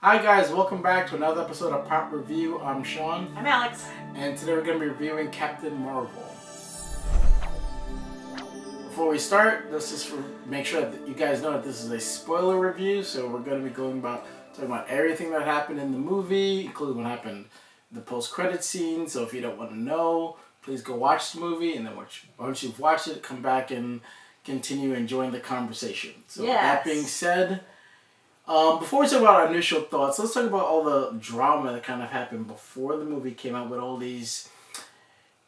Hi guys, welcome back to another episode of Pop Review. I'm Sean. I'm Alex. And today we're going to be reviewing Captain Marvel. Before we start, let's just make sure that you guys know that this is a spoiler review, so we're going to be talking about everything that happened in the movie, including what happened in the post-credit scene. So if you don't want to know, please go watch the movie, and then once you've watched it, come back and continue enjoying the conversation. So That being said, before we talk about our initial thoughts, let's talk about all the drama that kind of happened before the movie came out with all these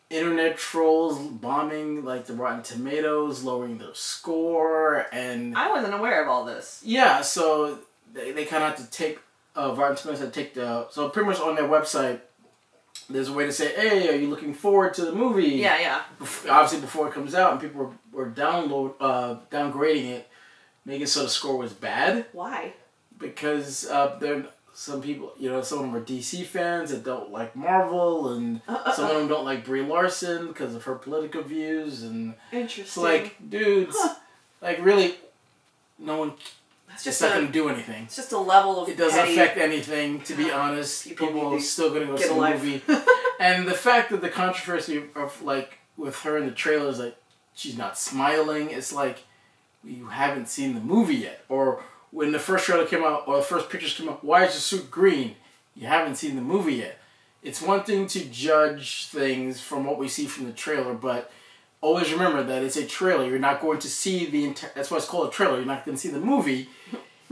internet trolls bombing like the Rotten Tomatoes, lowering their score, and I wasn't aware of all this. Yeah, so they kind of had to take Rotten Tomatoes had to take so pretty much on their website there's a way to say, hey, are you looking forward to the movie? Yeah. Obviously before it comes out, and people were downgrading it, making it so the score was bad. Why? Because there are some people, some of them are DC fans that don't like Marvel, and some of them don't like Brie Larson because of her political views, and interesting. It's like, dudes, really, no one. It's not going to do anything. It's just a level of. It doesn't affect anything, to be honest. People are still going to go see the movie, and the fact that the controversy of with her in the trailers, she's not smiling. It's like you haven't seen the movie yet, or when the first trailer came out or the first pictures came out, why is the suit green? You haven't seen the movie yet. It's one thing to judge things from what we see from the trailer, but always remember that it's a trailer. You're not going to see the entire... That's why it's called a trailer. You're not going to see the movie.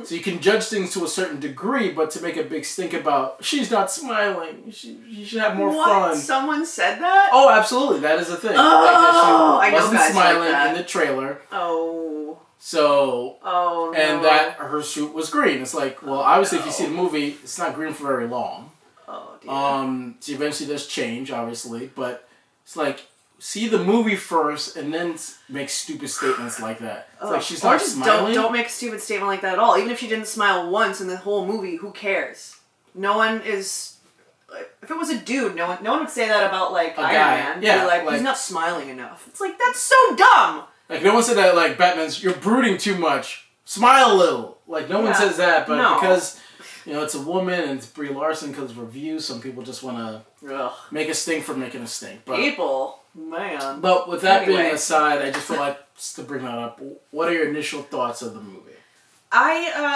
So you can judge things to a certain degree, but to make a big stink about, she's not smiling, she should have more fun. Someone said that? Oh, absolutely. That is a thing. Oh, she wasn't smiling like that in the trailer. Oh. So, no. And that her suit was green. It's like, well, obviously if you see the movie, it's not green for very long. Oh, dear. She eventually does change, obviously, but it's like, see the movie first and then make stupid statements like that. It's like she's not smiling. Don't make a stupid statement like that at all. Even if she didn't smile once in the whole movie, who cares? No one is... If it was a dude, no one would say that about, Iron Man. Yeah, he's not smiling enough. It's like, that's so dumb! No one said that, Batman's, you're brooding too much. Smile a little. No one says that, but because, it's a woman and it's Brie Larson because of her views, some people just want to make a stink for making a stink. But, people, man. But with that being aside, I just feel like, just to bring that up, what are your initial thoughts of the movie?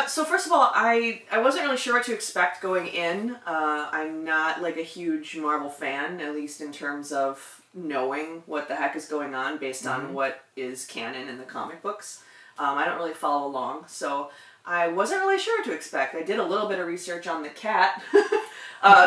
So first of all, I wasn't really sure what to expect going in. I'm not, a huge Marvel fan, at least in terms of knowing what the heck is going on based on what is canon in the comic books. I don't really follow along, so I wasn't really sure what to expect. I did a little bit of research on the cat.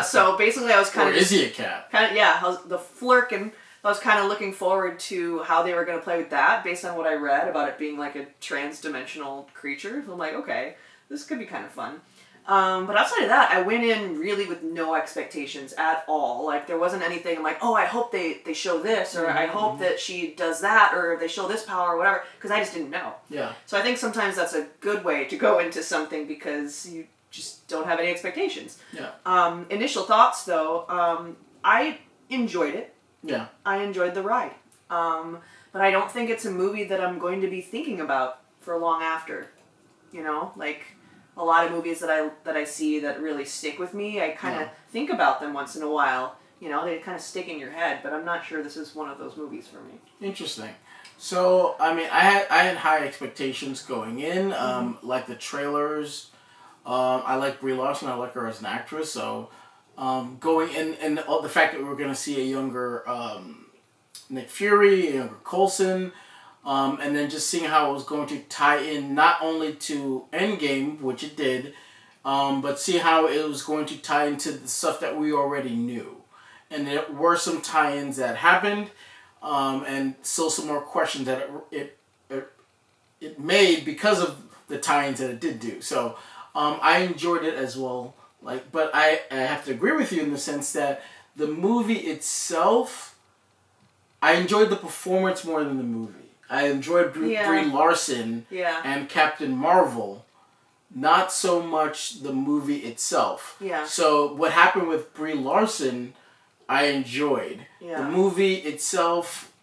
So basically I was kind of... Or is he a cat? The Flurkin. I was kind of looking forward to how they were going to play with that based on what I read about it being a trans-dimensional creature. So I'm like, okay, this could be kind of fun. But outside of that, I went in really with no expectations at all. There wasn't anything, I'm like, oh, I hope they show this, or I hope that she does that, or they show this power, or whatever, because I just didn't know. Yeah. So I think sometimes that's a good way to go into something because you just don't have any expectations. Yeah. Initial thoughts, though, I enjoyed it. Yeah. I enjoyed the ride. But I don't think it's a movie that I'm going to be thinking about for long after. A lot of movies that I see that really stick with me, I kind of think about them once in a while. They kind of stick in your head, but I'm not sure this is one of those movies for me. Interesting. So, I had high expectations going in, like the trailers. I like Brie Larson, I like her as an actress, so going in, and the fact that we were going to see a younger Nick Fury, a younger Coulson, and then just seeing how it was going to tie in not only to Endgame, which it did, but see how it was going to tie into the stuff that we already knew. And there were some tie-ins that happened, and still some more questions that it made because of the tie-ins that it did do. So I enjoyed it as well. But I have to agree with you in the sense that the movie itself, I enjoyed the performance more than the movie. I enjoyed Brie Larson and Captain Marvel, not so much the movie itself. Yeah. So what happened with Brie Larson, I enjoyed. Yeah. The movie itself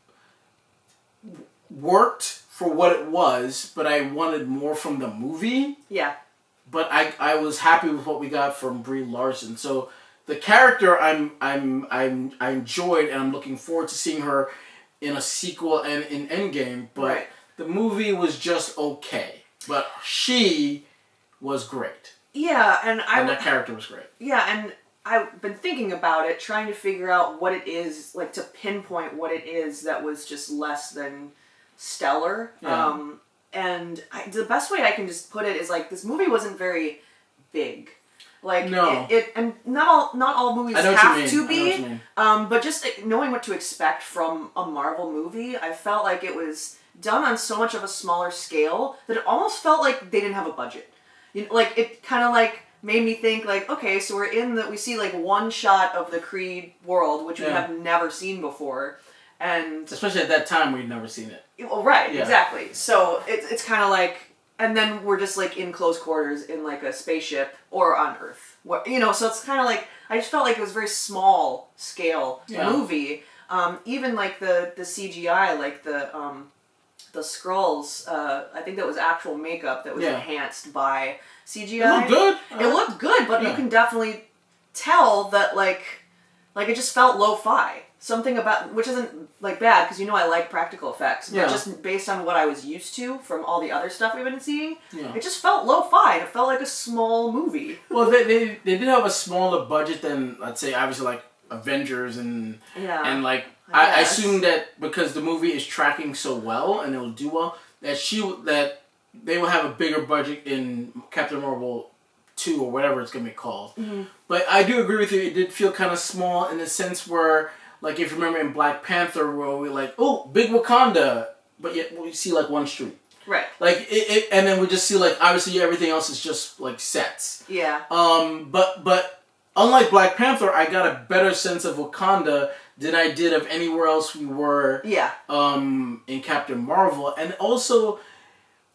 worked for what it was, but I wanted more from the movie. Yeah. but I was happy with what we got from Brie Larson. So the character I enjoyed, and I'm looking forward to seeing her in a sequel and in Endgame. But Right. the movie was just okay. But she was great. Yeah, and that character was great. Yeah, and I've been thinking about it, trying to figure out what it is, like to pinpoint what it is that was just less than stellar. Yeah. And the best way I can just put it is like this movie wasn't very big. Like No. it and not all movies I know what have you mean. to I know what you be. mean. But just knowing what to expect from a Marvel movie, I felt like it was done on so much of a smaller scale that it almost felt like they didn't have a budget. You know, like it kind of like made me think like, okay, so we see like one shot of the Creed world, which we have never seen before, and especially at that time we'd never seen it. Well, right, exactly. So it's kind of like, and then we're just like in close quarters in like a spaceship or on Earth, you know. So it's kind of like I just felt like it was a very small scale movie. Even like the CGI, like the Skrulls, I think that was actual makeup that was enhanced by CGI. It looked good. It looked good, but you can definitely tell that like it just felt lo-fi. Something about, which isn't like bad because you know I like practical effects, but just based on what I was used to from all the other stuff we've been seeing, it just felt lo-fi. And it felt like a small movie. Well, they did have a smaller budget than, let's say, obviously like Avengers and like I assume that because the movie is tracking so well and it will do well that they will have a bigger budget in Captain Marvel 2 or whatever it's gonna be called. Mm-hmm. But I do agree with you. It did feel kind of small in the sense where, like, if you remember in Black Panther, where we like, oh, big Wakanda, but yet we see like one street. Right. Like it, and then we just see like obviously everything else is just like sets. Yeah. But unlike Black Panther, I got a better sense of Wakanda than I did of anywhere else we were. Yeah. In Captain Marvel, and also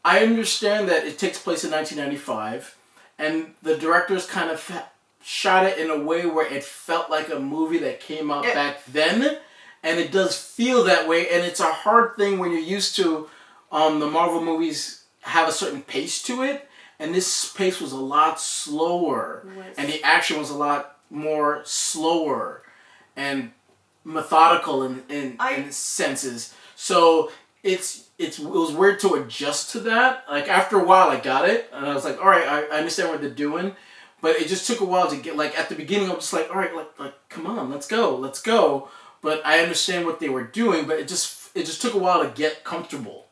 I understand that it takes place in 1995, and the directors kind of shot it in a way where it felt like a movie that came out back then, and it does feel that way, and it's a hard thing when you're used to the Marvel movies have a certain pace to it, and this pace was a lot slower, and the action was a lot more slower and methodical in senses. So it was weird to adjust to that. Like after a while I got it, and I was like, all right, I understand what they're doing. But it just took a while to get, like, at the beginning, I was just like, all right, like, come on, let's go. But I understand what they were doing, but it just took a while to get comfortable.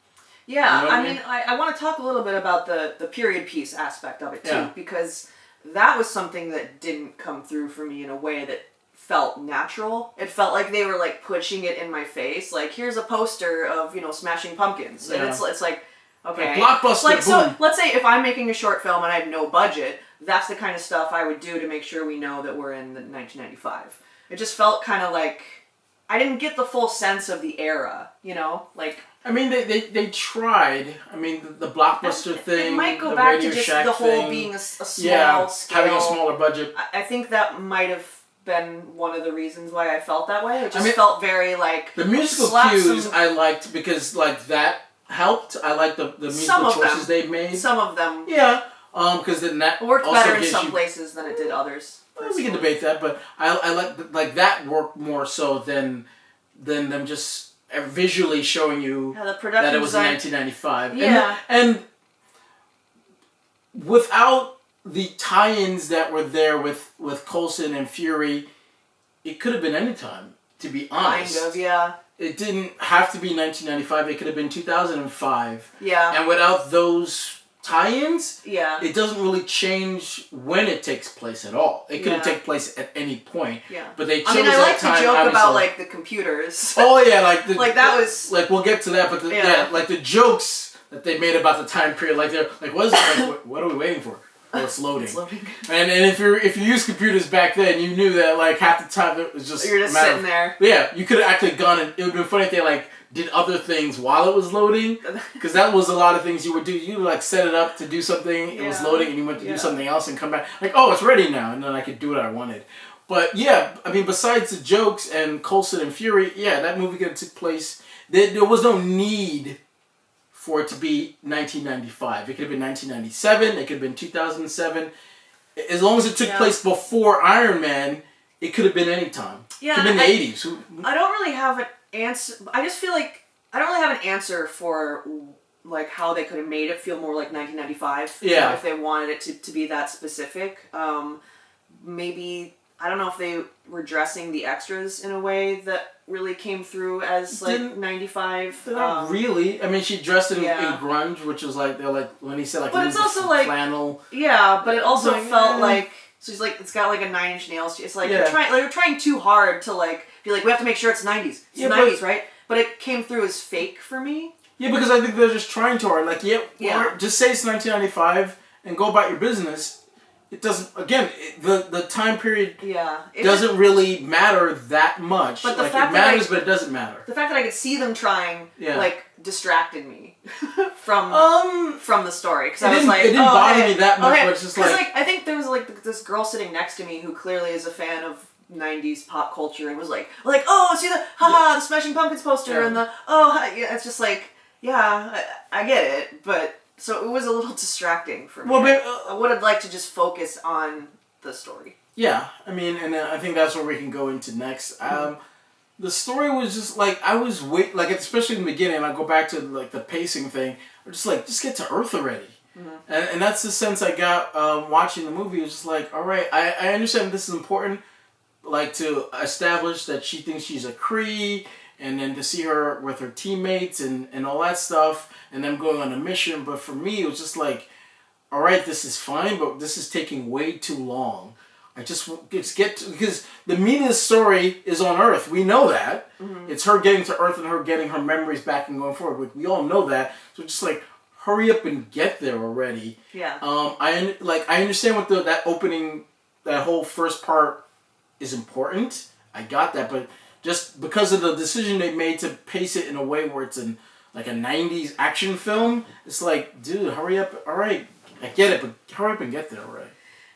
Yeah, you know I mean, I want to talk a little bit about the period piece aspect of it, too, because that was something that didn't come through for me in a way that felt natural. It felt like they were, like, pushing it in my face. Like, here's a poster of, you know, Smashing Pumpkins. And it's like, okay. Blockbuster, like, boom. So, let's say if I'm making a short film and I have no budget, that's the kind of stuff I would do to make sure we know that we're in the 1995. It just felt kind of like I didn't get the full sense of the era, you know? Like I mean, they tried. I mean, the blockbuster thing. It might go the back Radio to just Shack the whole thing. being a small scale. Having a smaller budget. I think that might have been one of the reasons why I felt that way. It just felt very like the musical cues I liked because like that helped. I liked the musical choices they made. Some of them. Yeah. Because then that worked also better in some places than it did others. Well, we can debate that, but I like that worked more so than them just visually showing you that it was in 1995. Yeah. And without the tie-ins that were there with Coulson and Fury, it could have been any time, to be honest. Kind of, yeah. It didn't have to be 1995. It could have been 2005. Yeah. And without those tie-ins, it doesn't really change when it takes place at all. It could have taken place at any point. Yeah. But they chose I like that time, to joke obviously. about like the computers. Oh yeah, like that was like we'll get to that, but like the jokes that they made about the time period, like they're like, what is it? Like, what are we waiting for? Oh, it's loading. It's loading. And if you use computers back then, you knew that like half the time it was just you're just sitting there. Yeah, you could have actually gone and it would have been funny if they like did other things while it was loading, because that was a lot of things you would do. You would like set it up to do something, it was loading, and you went to do something else and come back like, oh, it's ready now, and then I could do what I wanted. But yeah, I mean, besides the jokes and Coulson and Fury, that movie could have took place. There was no need for it to be 1995. It could have been 1997. It could have been 2007. As long as it took place before Iron Man, it could have been any time. Yeah, it could have been the 80s. I don't really have an answer. I just feel like I don't really have an answer for like how they could have made it feel more like 1995. Yeah. If they wanted it to be that specific. Maybe, I don't know if they were dressing the extras in a way that really came through as like 95. Not really. I mean, she dressed in grunge, which was like, they're like, when he said like, but it's also like flannel. Yeah, but it also felt like, so she's like, it's got like a 9 Inch Nails. It's like, they're trying too hard to like, be like, we have to make sure it's 90s. It's the 90s, right? But it came through as fake for me. Yeah, because I think they're just trying too hard. Like, just say it's 1995 and go about your business. It doesn't. Again, the time period doesn't really matter that much. But the fact it matters, but it doesn't matter. The fact that I could see them trying, like, distracted me from the story because I was like, it didn't bother me that much. But it's just like I think there was like this girl sitting next to me who clearly is a fan of 90s pop culture and was like, oh, see the Smashing Pumpkins poster and the it's just like, I get it, but. So it was a little distracting for me. Well, I would have liked to just focus on the story. Yeah, I mean, and I think that's where we can go into next. The story was just like, I was especially in the beginning, I go back to like the pacing thing, or just like, just get to Earth already. Mm-hmm. And that's the sense I got watching the movie. It was just like, all right, I understand this is important, like to establish that she thinks she's a Kree, and then to see her with her teammates and all that stuff, and them going on a mission. But for me, it was just like, all right, this is fine, but this is taking way too long. I just get to, because the meaning of the story is on Earth. We know that. Mm-hmm. It's her getting to Earth and her getting her memories back and going forward. We all know that. So just like, hurry up and get there already. Yeah. I understand what that opening, that whole first part is important. I got that, but just because of the decision they made to pace it in a way where it's like a 90s action film, it's like, dude, hurry up. All right, I get it, but hurry up and get there already.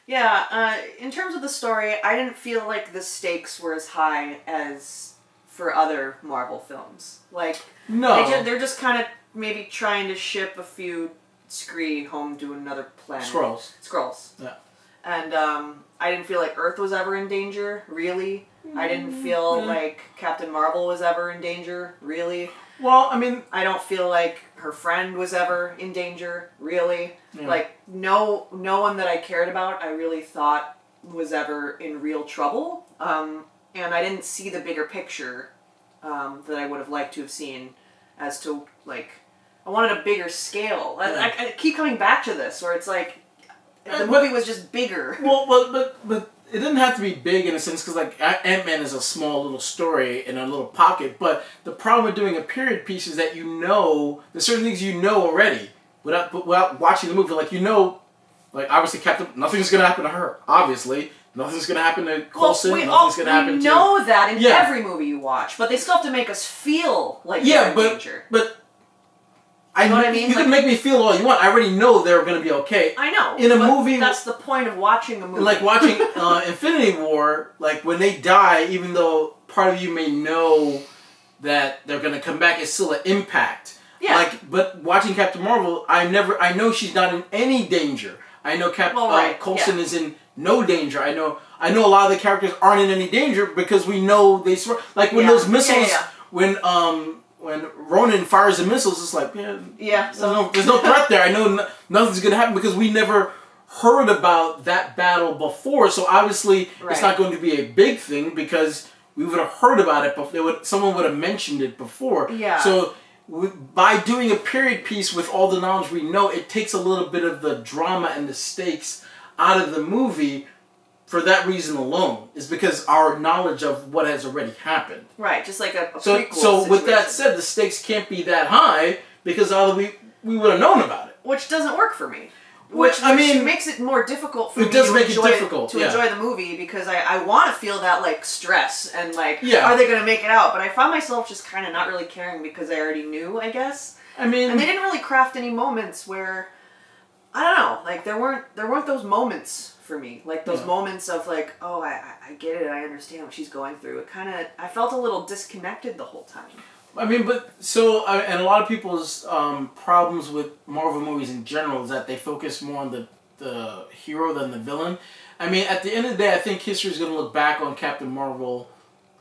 Yeah, in terms of the story, I didn't feel like the stakes were as high as for other Marvel films. Like, no. They're just kind of maybe trying to ship a few Skree home to another planet. Skrulls. Yeah. And I didn't feel like Earth was ever in danger, really. I didn't feel like Captain Marvel was ever in danger, really. Well, I mean, I don't feel like her friend was ever in danger, really. Yeah. Like, no one that I cared about, I really thought was ever in real trouble. And I didn't see the bigger picture that I would have liked to have seen as to, like, I wanted a bigger scale. Yeah. I keep coming back to this, where it's like, the movie was just bigger. Well, but it didn't have to be big in a sense, because like Ant-Man is a small little story in a little pocket. But the problem with doing a period piece is that there's certain things you know already without watching the movie. Like, like obviously nothing's gonna happen to her. Obviously, nothing's gonna happen to Coulson. Nothing's gonna happen to. We know that in every movie you watch, but they still have to make us feel like they're in danger. But you know what I mean? You can make me feel all you want. I already know they're going to be okay. I know. In a movie, that's the point of watching a movie. Like watching Infinity War, like when they die, even though part of you may know that they're going to come back, it's still an impact. Yeah. Like, but watching Captain Marvel, I know she's not in any danger. I know Coulson is in no danger. I know a lot of the characters aren't in any danger because we know they like when those missiles when Ronan fires the missiles, it's like, there's no threat there. I know nothing's going to happen because we never heard about that battle before. So obviously, it's not going to be a big thing because we would have heard about it before. Someone would have mentioned it before. Yeah. So by doing a period piece with all the knowledge we know, it takes a little bit of the drama and the stakes out of the movie. For that reason alone, is because our knowledge of what has already happened. Right, just like a prequel So with that said, the stakes can't be that high because we would have known about it. Which doesn't work for me. Which makes it more difficult for me to enjoy the movie because I want to feel that like stress and like, are they going to make it out? But I found myself just kind of not really caring because I already knew, I guess. I mean, and they didn't really craft any moments where, I don't know, like there weren't those moments for me, like those moments of like, I get it, I understand what she's going through. I felt a little disconnected the whole time. I mean, but so and a lot of people's problems with Marvel movies in general is that they focus more on the hero than the villain. I mean, at the end of the day, I think history is going to look back on Captain Marvel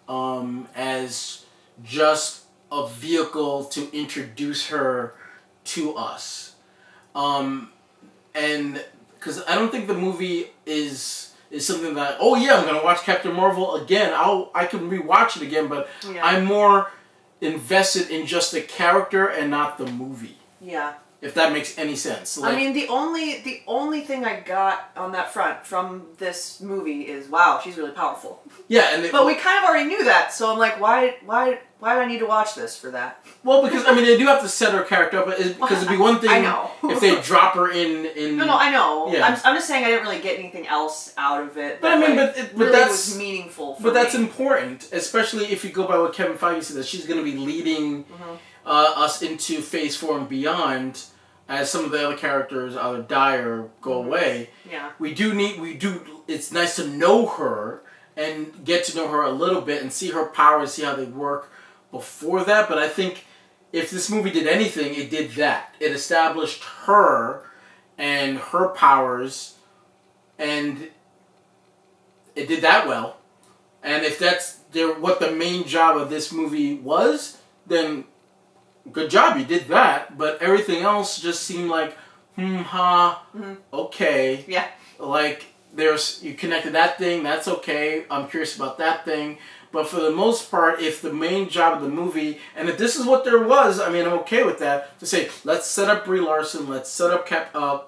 as just a vehicle to introduce her to us, and because I don't think the movie is something that, oh yeah, I'm gonna watch Captain Marvel again. I can rewatch it again, but Yeah. I'm more invested in just the character and not the movie. Yeah. If that makes any sense. I mean, the only thing I got on that front from this movie is, wow, she's really powerful. Yeah, but we kind of already knew that, so I'm like, why do I need to watch this for that? Well, because I mean, they do have to set her character up, because it'd be one thing I know. if they drop her in. No, I know. Yeah. I'm just saying I didn't really get anything else out of it. But I mean, but really that's was meaningful. But that's important, especially if you go by what Kevin Feige said, that she's going to be leading us into Phase 4 and beyond. As some of the other characters either die or go away, yeah, it's nice to know her and get to know her a little bit and see her powers, see how they work before that. But I think if this movie did anything, it did that. It established her and her powers, and it did that well. And if that's what the main job of this movie was, then good job, you did that, but everything else just seemed like, okay. Yeah. Like, you connected that thing, that's okay, I'm curious about that thing, but for the most part, if the main job of the movie, and if this is what there was, I mean, I'm okay with that, to say, let's set up Brie Larson, let's set up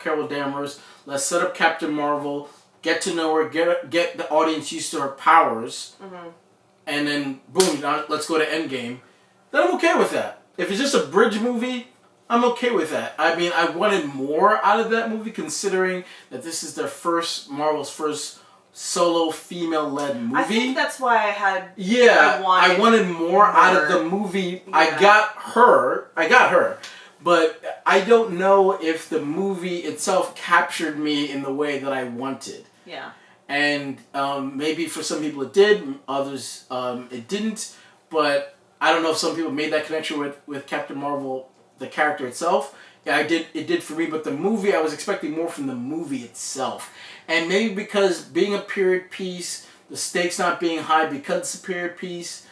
Carol Danvers, let's set up Captain Marvel, get to know her, get the audience used to her powers, and then, boom, let's go to Endgame, then I'm okay with that. If it's just a bridge movie, I'm okay with that. I mean, I wanted more out of that movie, considering that this is Marvel's first solo female-led movie. I think that's why I had. Yeah, I wanted more out of the movie. Yeah. I got her, but I don't know if the movie itself captured me in the way that I wanted. Yeah. And maybe for some people it did, others it didn't, but I don't know if some people made that connection with Captain Marvel, the character itself. Yeah, it did for me, but the movie, I was expecting more from the movie itself. And maybe because being a period piece, the stakes not being high because it's a period piece,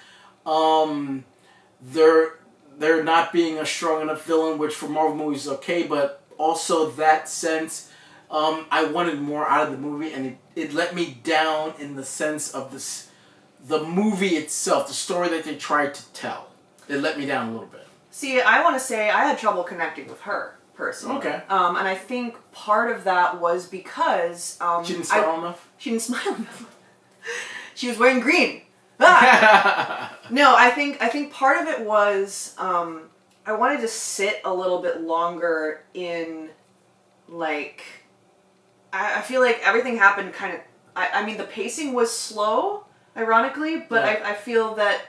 there not being a strong enough villain, which for Marvel movies is okay, but also that sense, I wanted more out of the movie, and it let me down in the sense of the movie itself, the story that they tried to tell. It let me down a little bit. See, I want to say I had trouble connecting with her, personally. Okay. And I think part of that was because... she didn't smile enough? She didn't smile enough. She was wearing green. Ah! No, I think part of it was I wanted to sit a little bit longer in, like... I feel like everything happened kind of... I mean, the pacing was slow, ironically, but yeah. I feel that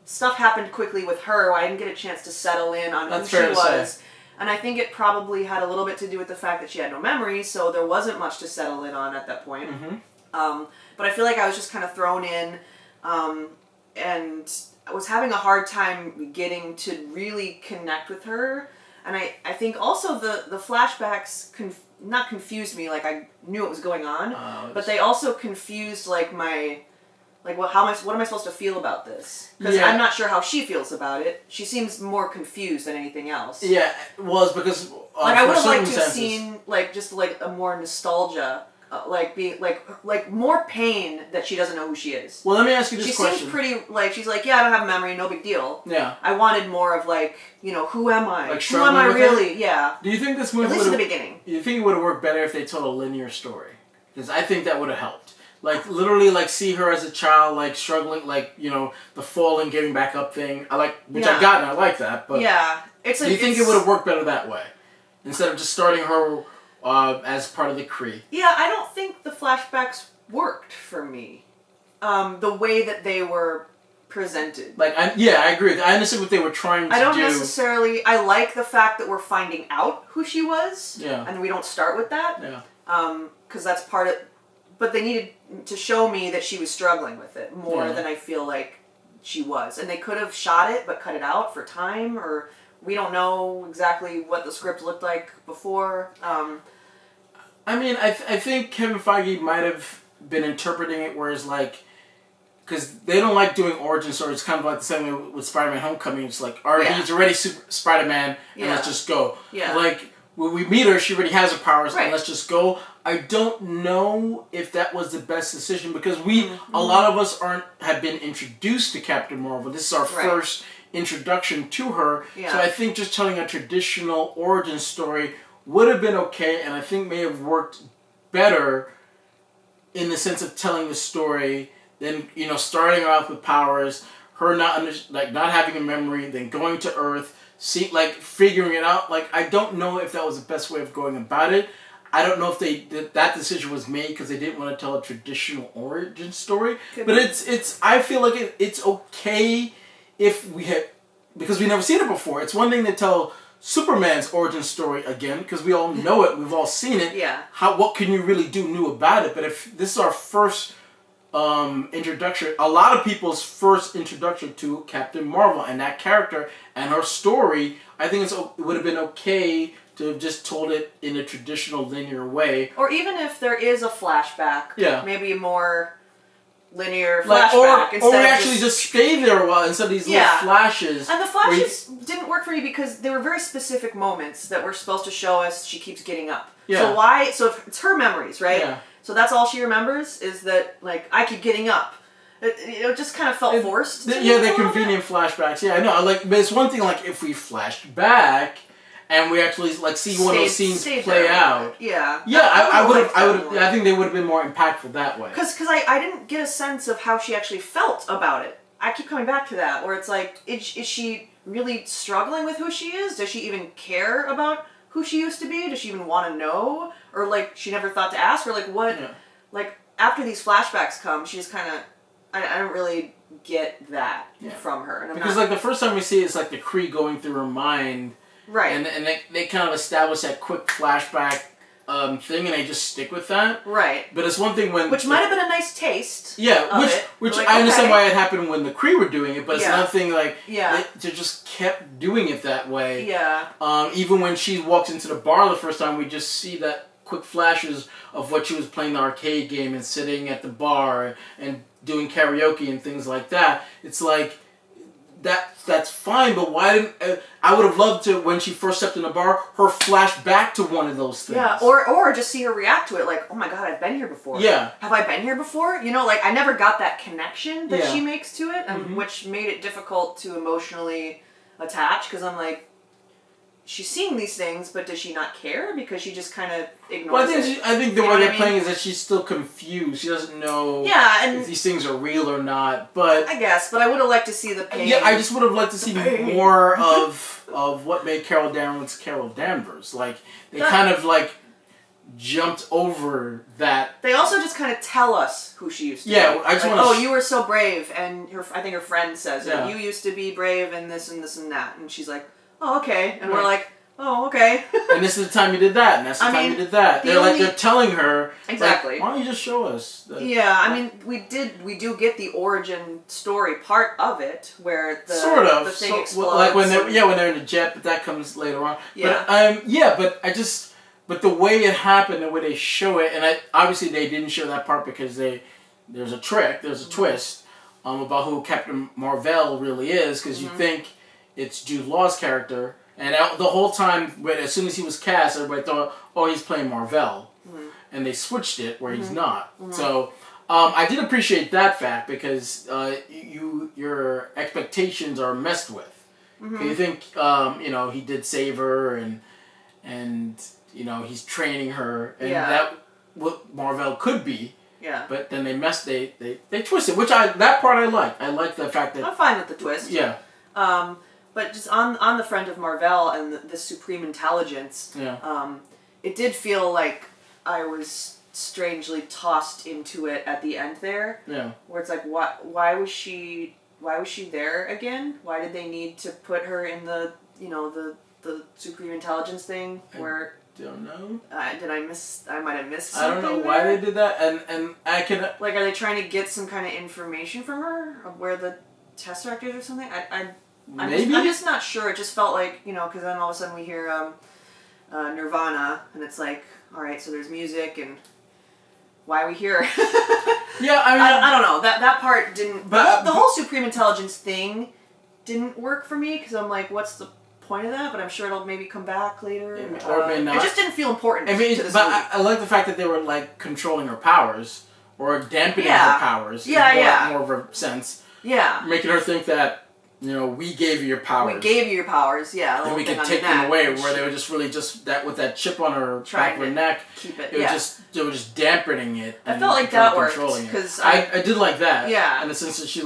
stuff happened quickly with her. I didn't get a chance to settle in on who she was. And I think it probably had a little bit to do with the fact that she had no memory, so there wasn't much to settle in on at that point. Mm-hmm. But I feel like I was just kind of thrown in, and I was having a hard time getting to really connect with her. And I think also the flashbacks not confused me, like I knew what was going on, but they also confused like my... Like, what am I supposed to feel about this? Because I'm not sure how she feels about it. She seems more confused than anything else. Yeah, well, it's because like I would have liked to have seen just a more nostalgia, more pain that she doesn't know who she is. Well, let me ask you this question. She seems pretty she's like, yeah, I don't have a memory, no big deal. Yeah. I wanted more of who am I? Like, who am I really? It? Yeah. Do you think this movie at least in the beginning? Do you think it would have worked better if they told a linear story? Because I think that would have helped. Like, literally, see her as a child, struggling, the falling, getting back up thing. I got, and I like that, but... Yeah. Do you think it would have worked better that way? Instead of just starting her as part of the Kree? Yeah, I don't think the flashbacks worked for me. The way that they were presented. I agree. I understand what they were trying to do. I don't necessarily... I like the fact that we're finding out who she was. Yeah. And we don't start with that. Yeah. Because that's part of... But they needed to show me that she was struggling with it more than I feel like she was. And they could have shot it but cut it out for time, or we don't know exactly what the script looked like before. I mean, I think Kevin Feige might have been interpreting it whereas like, because they don't like doing origin stories. It's kind of like the same way with Spider-Man Homecoming. It's like, all right, he's already Spider-Man, and let's just go. Yeah. Like, when we meet her, she already has her powers, Right. and let's just go. I don't know if that was the best decision, because a lot of us have been introduced to Captain Marvel. This is our first introduction to her. Yeah. So I think just telling a traditional origin story would have been okay, and I think may have worked better in the sense of telling the story than, starting off with powers, her not having a memory, then going to Earth, figuring it out. Like, I don't know if that was the best way of going about it. I don't know if that decision was made because they didn't want to tell a traditional origin story. But it's I feel like it's okay if we had, because we've never seen it before. It's one thing to tell Superman's origin story again, because we all know it, we've all seen it. Yeah. What can you really do new about it? But if this is our first introduction, a lot of people's first introduction to Captain Marvel and that character and her story, I think it would have been okay to have just told it in a traditional linear way. Or even if there is a flashback, maybe a more linear Like, flashback. or we actually just stay there a while instead of these little flashes. And the flashes didn't work for me because they were very specific moments that were supposed to show us she keeps getting up. Yeah. So if it's her memories, right? Yeah. So that's all she remembers is that, like, I keep getting up. It just kind of felt forced. They're convenient flashbacks. Yeah, I know. But it's one thing, like, if we flashed back and we actually, like, see one of those scenes play out. Yeah. Yeah, I think they would have been more impactful that way. Because I didn't get a sense of how she actually felt about it. I keep coming back to that, where it's like, is she really struggling with who she is? Does she even care about who she used to be? Does she even want to know? Or, like, she never thought to ask? Or, like, what? Yeah. Like, after these flashbacks come, she just kind of, I don't really get that from her. And because, like, the first time we see it, it's like the Kree going through her mind. Right. And they kind of establish that quick flashback thing, and they just stick with that. Right. But it's one thing when... Which might have been a nice taste. Yeah, which like, I understand why it happened when the Kree were doing it, but it's another thing, like, they just kept doing it that way. Yeah. Even when she walks into the bar the first time, we just see that quick flashes of what she was playing the arcade game and sitting at the bar and doing karaoke and things like that. It's like... That's fine, but why didn't... I would have loved to, when she first stepped in the bar, her flash back to one of those things. Yeah, or just see her react to it, like, oh my god, I've been here before. Yeah. Have I been here before? Like, I never got that connection that she makes to it, and which made it difficult to emotionally attach, because I'm like, she's seeing these things, but does she not care? Because she just kind of ignores it. I think the way they're playing is that she's still confused. She doesn't know if these things are real or not. But I guess, but I would have liked to see the pain. Yeah, I just would have liked to see more of what made Carol Danvers Carol Danvers. Like, they kind of, like, jumped over that. They also just kind of tell us who she used to be. Yeah, I just like, want to... you were so brave, and I think her friend says it. You used to be brave and this and this and that. And she's like... oh, okay. And we're like, oh, okay. And this is the time you did that, and that's the time you did that. They're telling her, exactly. Like, why don't you just show us? Yeah, I mean, we do get the origin story part of it, where the thing explodes. Like when they're in the jet, but that comes later on. Yeah. But the way it happened, the way they show it, and obviously they didn't show that part because there's a twist about who Captain Marvel really is, because you think it's Jude Law's character, and the whole time, as soon as he was cast, everybody thought, oh, he's playing Marvel, and they switched it where he's not. So I did appreciate that fact, because your expectations are messed with. You think he did save her, and he's training her, and that what Marvel could be. Yeah. But then they twisted, which that part I like. I like the fact that I'm fine with the twist. Yeah. But just on the front of Marvel and the supreme intelligence, it did feel like I was strangely tossed into it at the end there. Yeah. Where it's like, why was she there again? Why did they need to put her in the supreme intelligence thing where? Don't know. I might have missed something. I don't know why they did that, and I can... Like, are they trying to get some kind of information from her of where the test directors or something. I'm Maybe? I'm just not sure. It just felt like, because then all of a sudden we hear Nirvana, and it's like, all right, so there's music, and why are we here? Yeah, I mean, I don't know. That part didn't. But- The whole Supreme Intelligence thing didn't work for me because I'm like, what's the point of that? But I'm sure it'll maybe come back later. Or it may not. It just didn't feel important. I mean, to this but movie. I like the fact that they were like controlling her powers or dampening Yeah. her powers. Yeah, is yeah. more of a sense, Yeah. making her think that we gave you your powers. We gave you your powers, yeah. And we could take them away, where they were just really just that with that chip on her back of her neck. Keep it. They were just dampening it. I and felt like that worked controlling it. because I did like that. Yeah. In the sense that she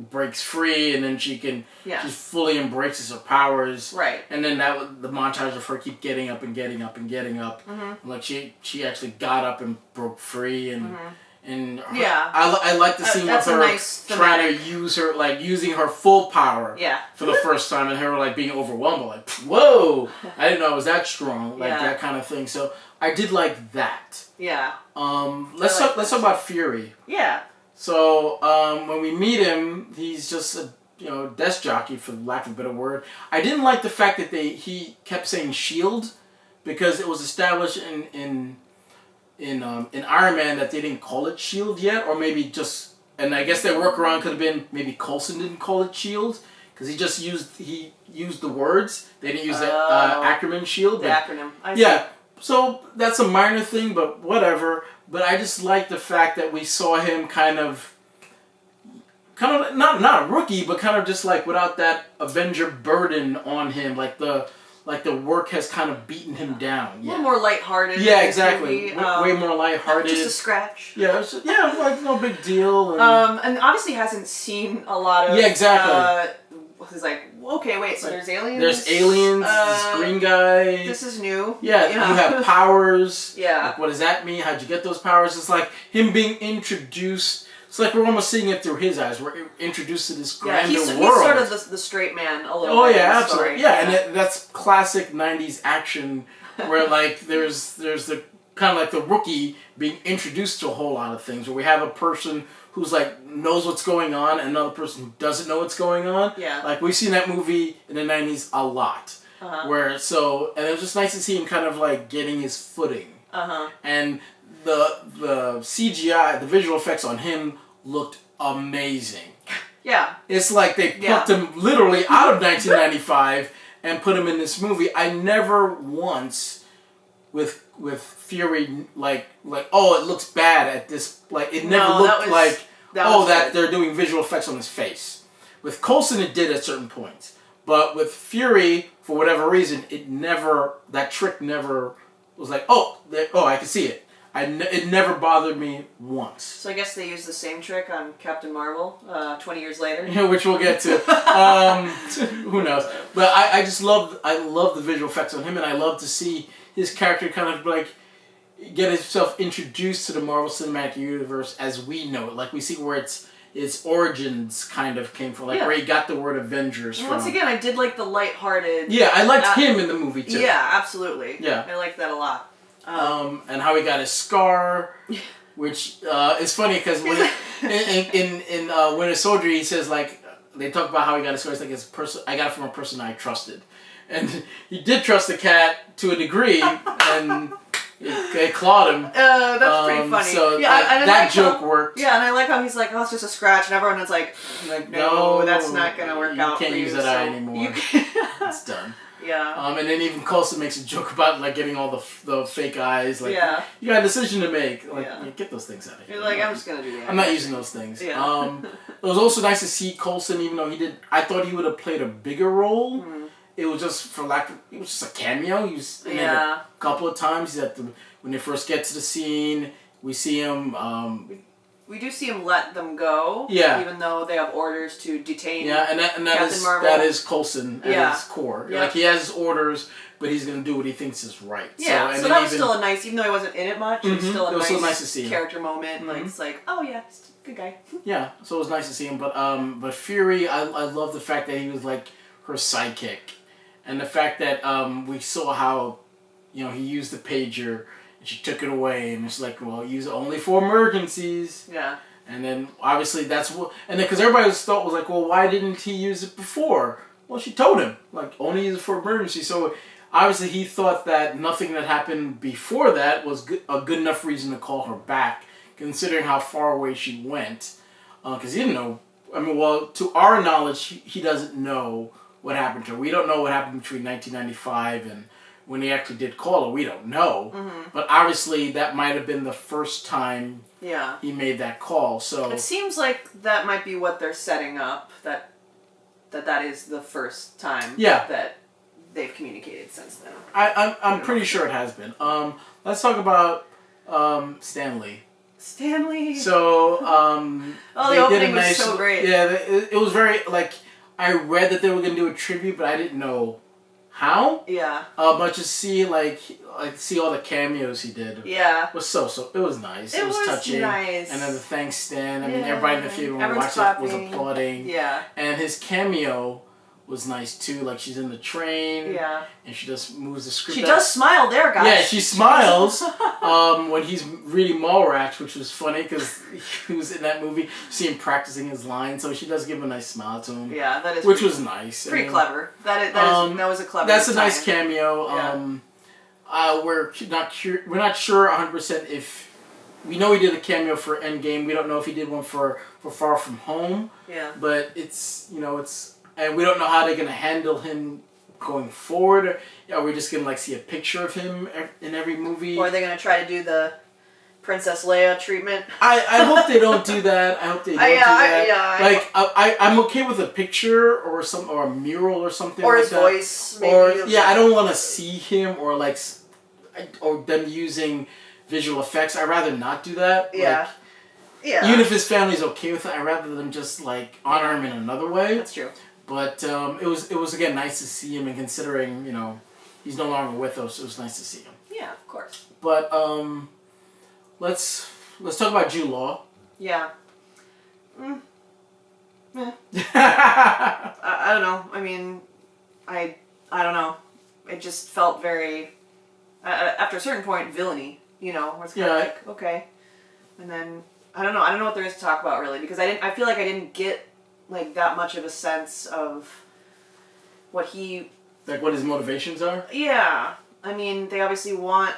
breaks free, and then she Yeah. fully embraces her powers. Right. And then the montage of her keep getting up and getting up and getting up. Mm-hmm. And like she actually got up and broke free and. Mm-hmm. And her, Yeah. I like the scene with that's her a nice trying thematic. to use her using her full power Yeah. for the first time, and her being overwhelmed, like whoa, I didn't know I was that strong, Yeah. that kind of thing. So I did like that. Yeah. Let's talk about Fury. Yeah. So when we meet him, he's just a desk jockey, for lack of a better word. I didn't like the fact that he kept saying Shield, because it was established in Iron Man that they didn't call it Shield yet, or maybe just, and I guess their workaround could have been maybe Coulson didn't call it Shield because he just used the words. They didn't use the acronym Shield. The acronym. Yeah, so that's a minor thing, but whatever. But I just like the fact that we saw him kind of not a rookie, but kind of just without that Avenger burden on him, like the work has kind of beaten him down. A little more lighthearted. Yeah, exactly. Way more lighthearted. Just a scratch. Yeah, no big deal. And obviously hasn't seen a lot of. Yeah, exactly. He's like, okay, wait, so there's aliens? There's aliens, this green guy. This is new. Yeah, you have powers. Yeah. What does that mean? How'd you get those powers? It's like him being introduced. It's like we're almost seeing it through his eyes. We're introduced to this grander he's world. He's sort of the straight man a little bit. Oh yeah, in the absolutely. story. Yeah, and that's classic '90s action, where there's the kind of the rookie being introduced to a whole lot of things. Where we have a person who's knows what's going on, and another person who doesn't know what's going on. Yeah. We've seen that movie in the '90s a lot. Uh-huh. And it was just nice to see him kind of getting his footing. Uh-huh. And the CGI, the visual effects on him looked amazing. Yeah. It's like they plucked him literally out of 1995 and put him in this movie. I never once with Fury oh, it looks bad at this, it never looked that they're doing visual effects on his face. With Coulson it did at certain points. But with Fury, for whatever reason, that trick never was I can see it. It never bothered me once. So I guess they used the same trick on Captain Marvel 20 years later. Yeah, which we'll get to. Who knows? But I just love the visual effects on him, and I love to see his character kind of get himself introduced to the Marvel Cinematic Universe as we know it. We see where its origins kind of came from, where he got the word Avengers from. Once again, I did like the lighthearted. Yeah, I liked him in the movie too. Yeah, absolutely. Yeah, I liked that a lot. And how he got his scar, which is funny because in Winter Soldier he says they talk about how he got his scar. It's I got it from a person I trusted, and he did trust the cat to a degree, and it clawed him. That's pretty funny. So yeah, that joke worked. Yeah, and I like how he's like, oh, it's just a scratch, and everyone is like, no, that's not gonna work out. You can't use that eye anymore. It's done. Yeah. And then even Coulson makes a joke about getting all the fake eyes. You got a decision to make. Get those things out of here. You're like, I'm just gonna do that. I'm not using those things. Yeah. It was also nice to see Coulson, even though I thought he would have played a bigger role. Mm-hmm. It was just it was just a cameo. He was in it a couple of times. He's when they first get to the scene, we see him. We do see him let them go. Yeah. Even though they have orders to detain. Yeah, and that is Coulson at his core. Yeah. He has his orders, but he's gonna do what he thinks is right. Yeah. So that was still a nice, even though he wasn't in it much, it was still a nice to see him. Character moment. Mm-hmm. It's oh yeah, he's a good guy. Yeah. So it was nice to see him, but Fury, I love the fact that he was her sidekick, and the fact that we saw how, he used the pager. She took it away, and it's well, use it only for emergencies. Yeah. And then obviously that's what, and then because everybody's thought was like, well, why didn't he use it before? Well, she told him like only use it for emergency. So obviously he thought that nothing that happened before that was a good enough reason to call her back, considering how far away she went. Because he didn't know. I mean, well, to our knowledge, he doesn't know what happened to her. We don't know what happened between 1995 and when he actually did call her. We don't know. Mm-hmm. But obviously that might have been the first time he made that call. So it seems like that might be what they're setting up, that is the first time that they've communicated since then. I'm pretty sure it has been. Let's talk about Stanley. Stanley. So the opening was so great. Yeah, it was very like, I read that they were gonna do a tribute, but I didn't know how. Yeah. But just see see all the cameos he did. Yeah. It was it was nice. It was touching. Nice. And then the thanks stand. I mean, everybody in the theater when we watched it was applauding. Yeah. And his cameo was nice too. Like she's in the train. Yeah. And she just moves the script. She does smile there, guys. Yeah, she smiles when he's reading Mallrats, which was funny because he was in that movie. You see him practicing his lines, so she does give a nice smile to him. Yeah, that is. Which was nice. Pretty clever. That was a clever. That's a nice cameo. Yeah. We're not sure 100% if we know he did a cameo for Endgame. We don't know if he did one for Far From Home. Yeah. But it's and we don't know how they're gonna handle him going forward. Are we just gonna see a picture of him in every movie? Or are they gonna try to do the Princess Leia treatment? I hope they don't do that. I hope they don't do that. I'm okay with a picture or a mural or something. Or like his that. voice. Maybe, or I don't want to see him or or them using visual effects. I'd rather not do that. Yeah. Even if his family's okay with it, I'd rather them just honor him in another way. That's true. But it was again nice to see him, and considering he's no longer with us, it was nice to see him. Yeah, of course. But let's talk about Jude Law. Yeah. I don't know. I mean, I don't know. It just felt very after a certain point villainy. Where it's kind of okay, and then I don't know what there is to talk about really, because I feel like I didn't get that much of a sense of what he... what his motivations are? Yeah. I mean, they obviously want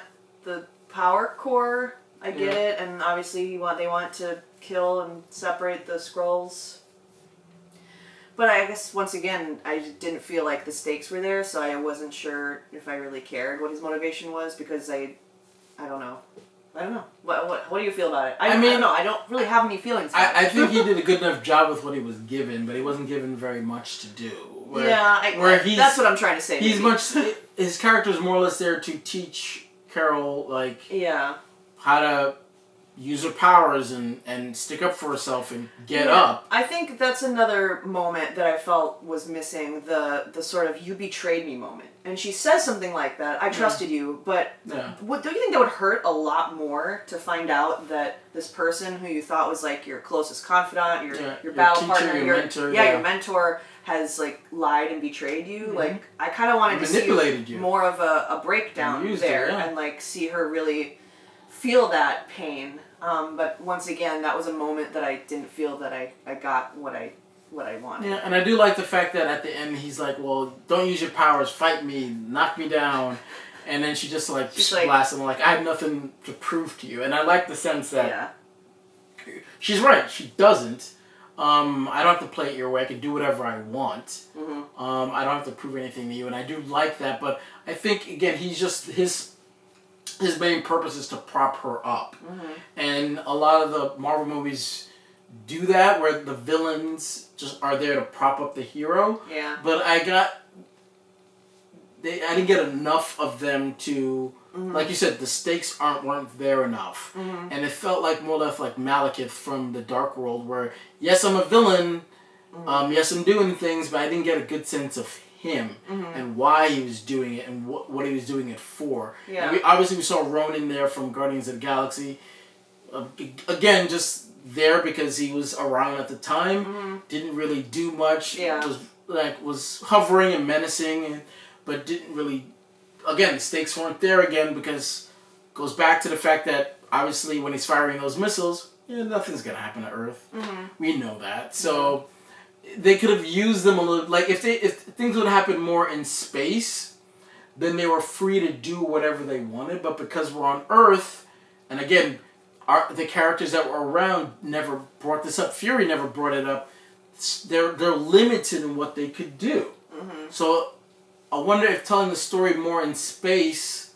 the power core. I get it. And obviously they want to kill and separate the Skrulls. But I guess, once again, I just didn't feel like the stakes were there, so I wasn't sure if I really cared what his motivation was, because I don't know. I don't know. What do you feel about it? I don't know. I don't really have any feelings about it. I think he did a good enough job with what he was given, but he wasn't given very much to do. That's what I'm trying to say. His character is more or less there to teach Carol, how to use her powers and stick up for herself and get up. I think that's another moment that I felt was missing, the sort of "you betrayed me" moment. And she says something like that, "I trusted you," but don't you think that would hurt a lot more to find out that this person who you thought was your closest confidant, your battle partner, your mentor, your mentor has lied and betrayed you? Mm-hmm. I kind of wanted to see more of a breakdown there and see her really feel that pain. But once again, that was a moment that I didn't feel that I got what I wanted. Yeah, and I do like the fact that at the end he's like, well, don't use your powers, fight me, knock me down. And then she just blasts him I have nothing to prove to you. And I like the sense that she's right, she doesn't. I don't have to play it your way, I can do whatever I want. Mm-hmm. I don't have to prove anything to you, and I do like that, but I think, again, he's just, his main purpose is to prop her up. Mm-hmm. And a lot of the Marvel movies do that, where the villains just are there to prop up the hero. Yeah. But I didn't get enough of them to, like you said, the stakes weren't there enough. Mm-hmm. And it felt more or less like Malekith from the Dark World, where, yes, I'm a villain, yes, I'm doing things, but I didn't get a good sense of him and why he was doing it and what he was doing it for. Yeah. And we saw Ronan there from Guardians of the Galaxy. Again, just there because he was around at the time. Didn't really do much. Yeah. Was hovering and menacing, but didn't really. Again, the stakes weren't there again, because it goes back to the fact that obviously when he's firing those missiles, yeah, nothing's gonna happen to Earth. We know that. So they could have used them a little. Like if things would happen more in space, then they were free to do whatever they wanted. But because we're on Earth, and again, the characters that were around never brought this up. Fury never brought it up. They're limited in what they could do. So I wonder if telling the story more in space,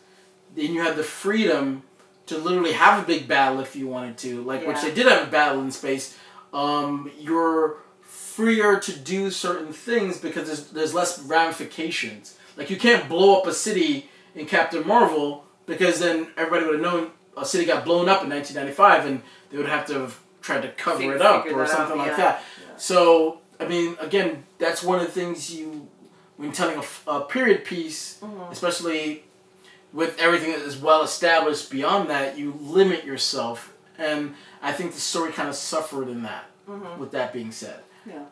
then you have the freedom to literally have a big battle if you wanted to. Like, which they did have a battle in space. You're freer to do certain things because there's less ramifications. Like, you can't blow up a city in Captain Marvel because then everybody would have known a city got blown up in 1995 and they would have to have tried to cover it up or something like that. Yeah. So, I mean, again, that's one of the things when telling a period piece, especially with everything that is well established beyond that, you limit yourself. And I think the story kind of suffered in that, with that being said. Yeah.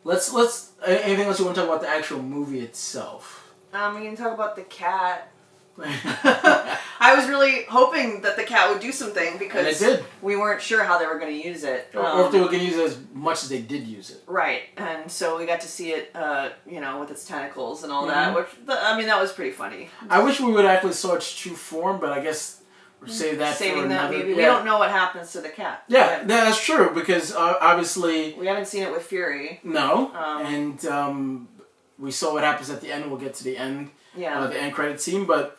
Let's anything else you want to talk about the actual movie itself? We can talk about the cat. I was really hoping that the cat would do something because we weren't sure how they were going to use it. Or if they were going to use it as much as they did use it. Right. And so we got to see it, with its tentacles and all that, which, that was pretty funny. I wish we would actually saw its true form, but I guess we'll save that Saving for that another... maybe. Yeah. We don't know what happens to the cat. Yeah, that's true, because obviously... We haven't seen it with Fury. No. And we saw what happens at the end. We'll get to the end. Yeah. The end credit scene, but...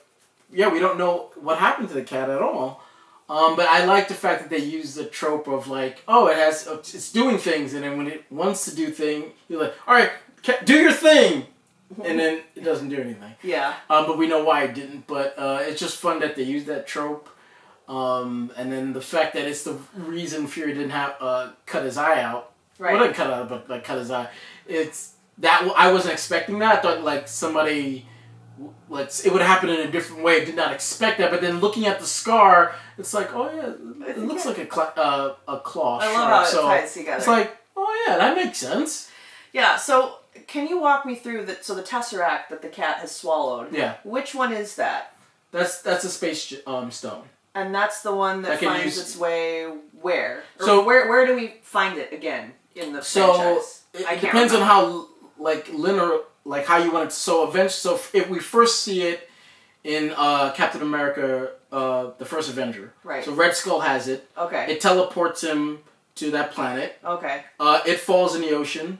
Yeah, we don't know what happened to the cat at all. But I like the fact that they use the trope of like, oh, it's doing things, and then when it wants to do thing, you're like, all right, cat, do your thing, and then it doesn't do anything. Yeah. But we know why it didn't. But it's just fun that they use that trope, and then the fact that it's the reason Fury didn't have cut his eye out. Right. Well, didn't cut it out, but like cut his eye. It's that I wasn't expecting that. I thought like somebody. It would happen in a different way. Did not expect that, but then looking at the scar, it's like, oh yeah, it looks like a claw. I love how it ties together. It's like, oh yeah, that makes sense. Yeah. So can you walk me through the Tesseract that the cat has swallowed? Yeah. Which one is that? That's a space stone. And that's the one that finds its way where? So where do we find it again in the franchise? It depends on how linear. Like how you want it. So if we first see it in Captain America, the first Avenger. Right. So Red Skull has it. Okay. It teleports him to that planet. Okay. It falls in the ocean.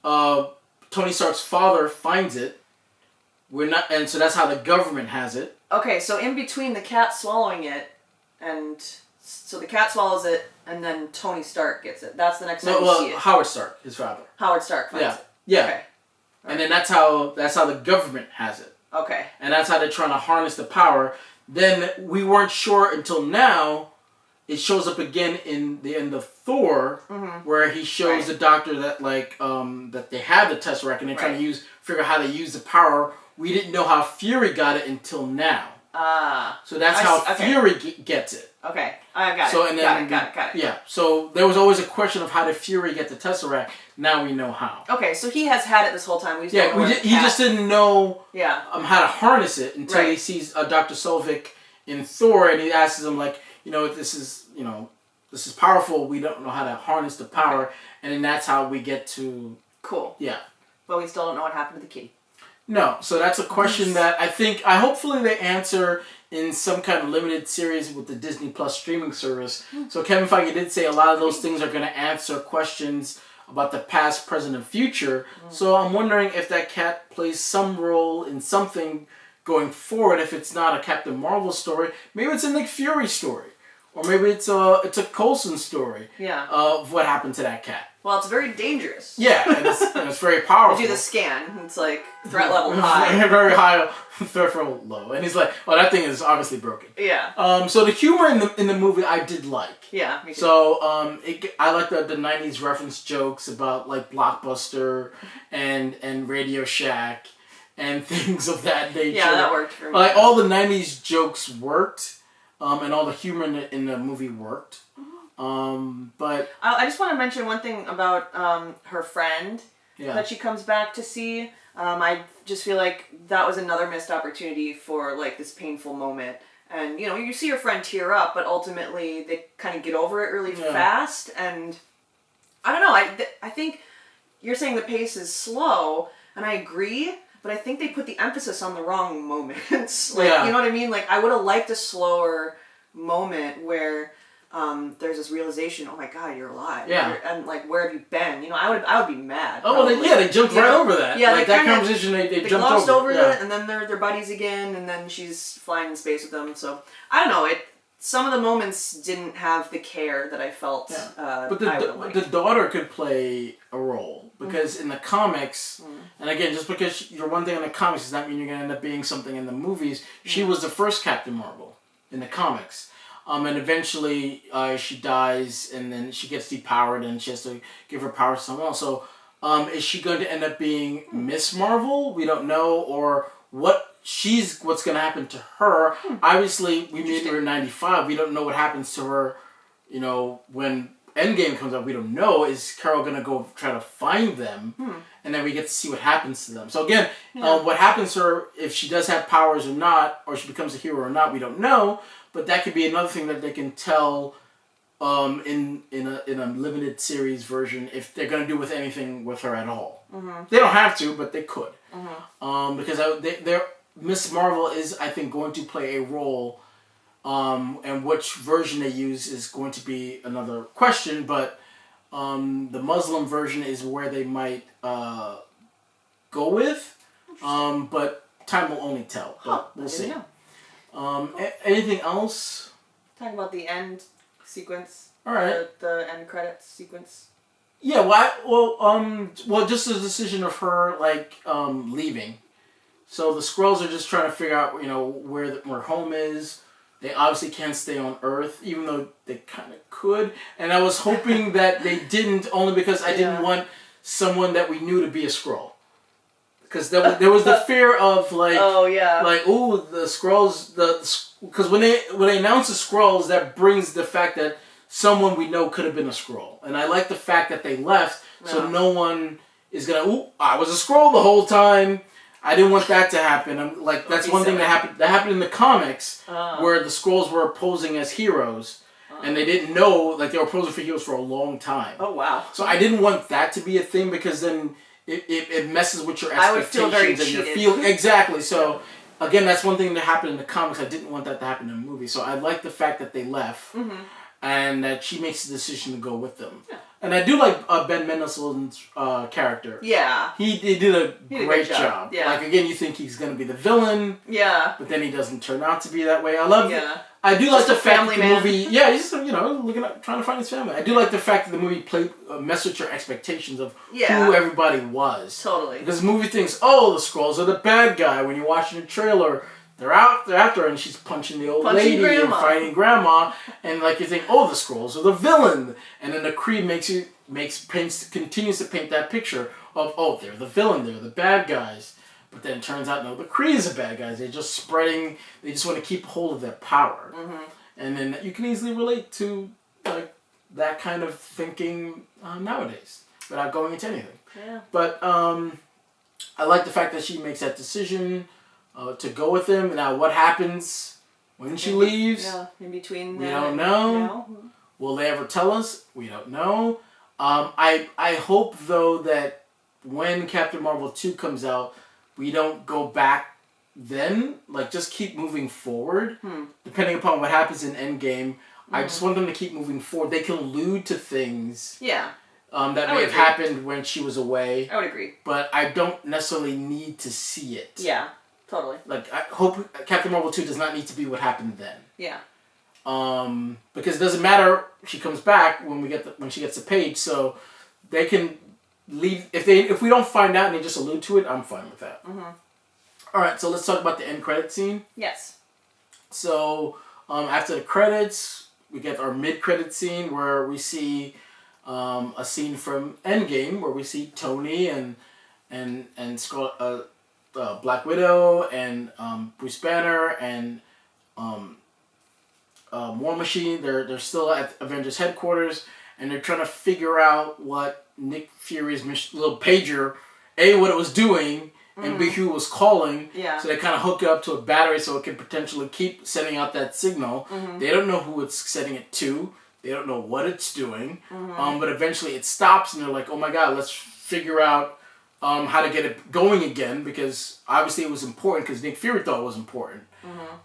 Tony Stark's father finds it. And so that's how the government has it. Okay, so in between the cat swallowing it, and so the cat swallows it, and then Tony Stark gets it. That's the next time we see it. Howard Stark, his father. Howard Stark finds it. Yeah. Okay. And then that's how the government has it. Okay. And that's how they're trying to harness the power. Then we weren't sure until now. It shows up again in the end of Thor, where he shows the doctor that that they have the Tesseract and they're trying to figure out how to use the power. We didn't know how Fury got it until now. So that's how Fury gets it. Okay, I got it. And then got it. Yeah. So there was always a question of how did Fury get the Tesseract. Now we know how. Okay, so he has had it this whole time. He just didn't know how to harness it until he sees Dr. Selvig in Thor, and he asks him this is powerful. We don't know how to harness the power, and then that's how we get to. Cool. Yeah. But we still don't know what happened to the key. No, so that's a question that hopefully they answer in some kind of limited series with the Disney Plus streaming service. So Kevin Feige did say a lot of those things are going to answer questions about the past, present, and future. So I'm wondering if that cat plays some role in something going forward. If it's not a Captain Marvel story, maybe it's a Nick Fury story, or maybe it's a Coulson story. Yeah. Of what happened to that cat. Well, it's very dangerous. Yeah, and it's very powerful. You do the scan. It's like threat level high. Very high, threat level low, and he's like, "Oh, that thing is obviously broken." Yeah. So the humor in the movie I did like. Yeah, me too. So I like the '90s reference jokes about like Blockbuster and Radio Shack and things of that nature. Yeah, that worked for me. Like all the '90s jokes worked, and all the humor in the movie worked. But I just want to mention one thing about her friend that she comes back to see. I just feel like that was another missed opportunity for like this painful moment And, you know, you see your friend tear up, but ultimately they kind of get over it really fast. And I don't know, I think you're saying the pace is slow, and I agree, but I think they put the emphasis on the wrong moments. Like, you know what I mean? Like, I would have liked a slower moment where there's this realization, oh my god, you're alive. And like, where have you been? You know, I would be mad. Oh, well, they jumped right over that. Yeah, like that conversation, they jumped glossed over it, and then they're buddies again, and then she's flying in space with them. So I don't know. Some of the moments didn't have the care that I felt. But the daughter could play a role because in the comics, and again, just because you're one thing in the comics does not mean you're going to end up being something in the movies. She was the first Captain Marvel in the comics. And eventually she dies, and then she gets depowered, and she has to give her power to someone else. So, is she going to end up being Miss Marvel? We don't know, or what's going to happen to her. Obviously, we meet her in '95. We don't know what happens to her. You know, when Endgame comes out, we don't know. Is Carol going to go try to find them, and then we get to see what happens to them. So again, what happens to her if she does have powers or not, or she becomes a hero or not, we don't know. But that could be another thing that they can tell in a limited series version if they're going to do with anything with her at all. They don't have to, but they could. Because Miss Marvel is, I think, going to play a role, and which version they use is going to be another question. But the Muslim version is where they might go with. But time will only tell. But we'll see. Anything else? Talking about the end sequence. All right. The end credits sequence. Yeah. Well, just the decision of her leaving. So the Skrulls are just trying to figure out, you know, where home is. They obviously can't stay on Earth, even though they kind of could. And I was hoping that they didn't, only because I didn't want someone that we knew to be a Skrull. Because there was the fear of the Skrulls, because when they announce the Skrulls, that brings the fact that someone we know could have been a Skrull, and I like the fact that they left, so no one is gonna. I was a Skrull the whole time. I didn't want that to happen. That's one thing that happened. That happened in the comics, where the Skrulls were posing as heroes, and they didn't know, they were posing for heroes for a long time. Oh wow! So I didn't want that to be a thing, because then it messes with your expectations. I would feel very and cheated. Exactly. So again, that's one thing that happened in the comics. I didn't want that to happen in the movie. So I like the fact that they left, and that she makes the decision to go with them. Yeah. And I do like Ben Mendelsohn's character. Yeah. He did a great job. Yeah. Again, you think he's going to be the villain. Yeah. But then he doesn't turn out to be that way. I do like the fact that the movie. Yeah, he's just trying to find his family. I do like the fact that the movie messed with your expectations of who everybody was. Totally. Because the movie thinks, oh, the Skrulls are the bad guy. When you're watching the trailer, they're after her, and she's punching the old lady and fighting grandma, and you think, oh, the Skrulls are the villain, and then the Kree continues to paint that picture of, oh, they're the villain, they're the bad guys. But then it turns out, no, the Krees are bad guys. They're just spreading. They just want to keep hold of their power. And then you can easily relate to that kind of thinking nowadays without going into anything. Yeah. But I like the fact that she makes that decision to go with him. Now, what happens when she leaves? Yeah, in between. We don't know. Will they ever tell us? We don't know. I hope, though, that when Captain Marvel 2 comes out, we don't go back then. Just keep moving forward. Depending upon what happens in Endgame. I just want them to keep moving forward. They can allude to things that may have happened when she was away. I would agree. But I don't necessarily need to see it. Yeah, totally. I hope Captain Marvel 2 does not need to be what happened then. Yeah. Because it doesn't matter, she comes back when she gets the page, so they can leave if we don't find out and they just allude to it. I'm fine with that. All right, so let's talk about the end credit scene. Yes. So after the credits, we get our mid-credit scene where we see a scene from Endgame where we see Tony and Black Widow and Bruce Banner and War Machine. They're still at Avengers headquarters, and they're trying to figure out what Nick Fury's little pager, what it was doing, and Big Hugh was calling. Yeah. So they kind of hook it up to a battery so it can potentially keep sending out that signal. They don't know who it's sending it to. They don't know what it's doing. But eventually it stops, and they're like, oh my god, let's figure out how to get it going again, because obviously it was important because Nick Fury thought it was important.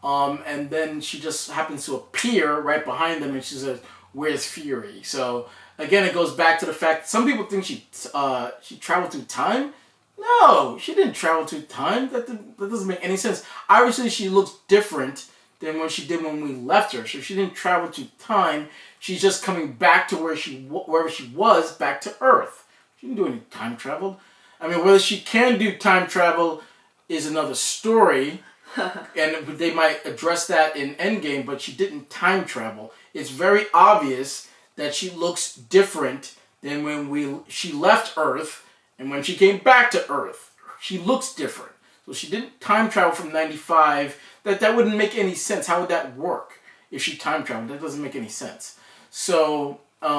And then she just happens to appear right behind them, and she says, where's Fury? So again, it goes back to the fact some people think she traveled through time. No, she didn't travel through time. That doesn't make any sense. Obviously, she looks different than when she did when we left her. So she didn't travel through time. She's just coming back to wherever she was, back to Earth. She didn't do any time travel. I mean, whether she can do time travel is another story, and they might address that in Endgame, but she didn't time travel. It's very obvious that she looks different than when she left Earth and when she came back to Earth. She looks different. So she didn't time travel from 95. That wouldn't make any sense. How would that work if she time traveled? That doesn't make any sense. So, what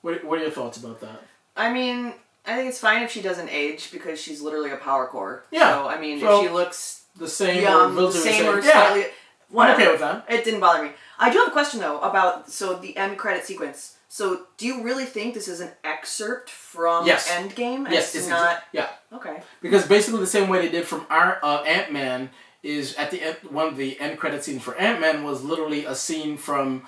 are your thoughts about that? I mean, I think it's fine if she doesn't age because she's literally a power core. Yeah. So, I mean, if she looks the same young, or same or yeah. slightly... I'm okay with that. It didn't bother me. I do have a question, though, about the end credit sequence. So, do you really think this is an excerpt from Endgame? And Yes, it's not... Yeah. Okay. Because basically the same way they did from our Ant-Man is at the end, one of the end credit scenes for Ant-Man was literally a scene from